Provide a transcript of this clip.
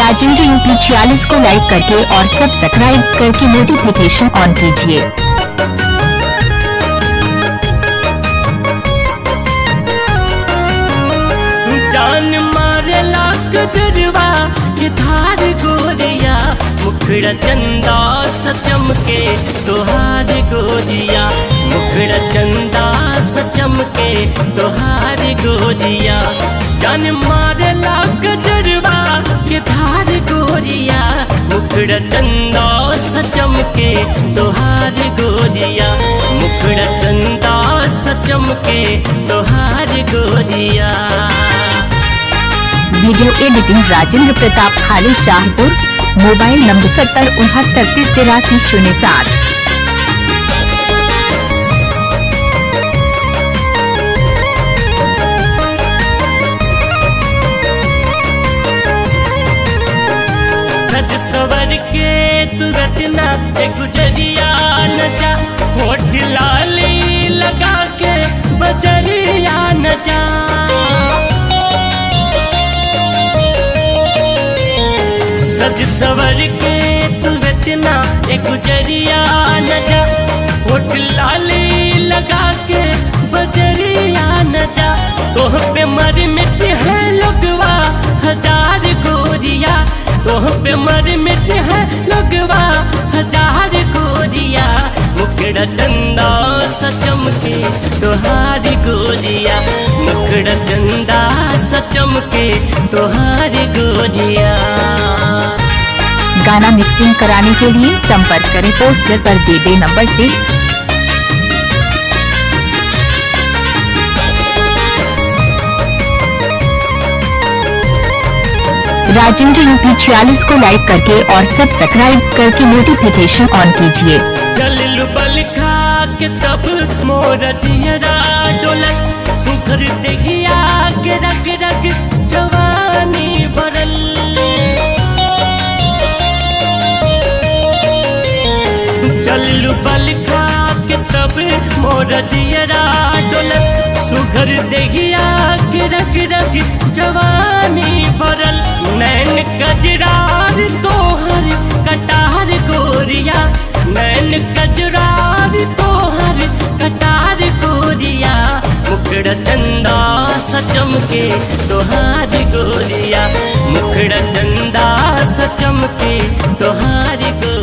Rajendra UP 46 को लाइक करके और सब्सक्राइब करके नोटिफिकेशन ऑन कीजिए। जान मारे लाख जरवा के धार गोरिया, मुखड़ा चंदा सचम के तोहार गोरिया, मुखड़ा चंदा सचम के तोहार गोरिया। जान मारे लाख जरवा के धार गोरिया, मुखड़ा चंदा सचम के तोहार गोरिया, मुखड़ा चंदा सचम के तोहार गोरिया। वीडियो एडिटिंग राजेंद्र प्रताप खाली शाहपुर। Mobile number 7069338307। सज सवर के तुरंत ना गुजरिया न जा, होठ लाली लगा के बजरिया न जा। सज सवर के तुरंत ना गुजरिया न जा, होठ लाली लगा के बजरिया न जा। तोह पे मर मिट है लोगवा हजार गोरिया, तोह पे मर मिट है लोगवा हजार गोरिया। मुखड़ा चंदा सचम के तोहार गोरिया, मुखड़ा चंदा सचम के तोहार गोरिया। गाना मिक्सिंग कराने के लिए संपर्क करें पोस्टर पर दिए गए नंबर से। राजेंद्र यूपी 46 को लाइक करके और सब्सक्राइब करके नोटिफिकेशन ऑन कीजिए। जल बल खा के तब मोर जियरा डोलत, सुखर देगिया के रग रग जवानी भरल। जल बल खा के तब मोर जियरा डोलत, सुघर देगिया के रग रग जवानी भरल। नैन कजरार तोहर कटार गोरिया, नैन कजरार तोहर कटार गोरिया। मुखड़ा चंदा सचम के तोहार गोरिया, मुखड़ा चंदा सचम के तोहार गोरिया।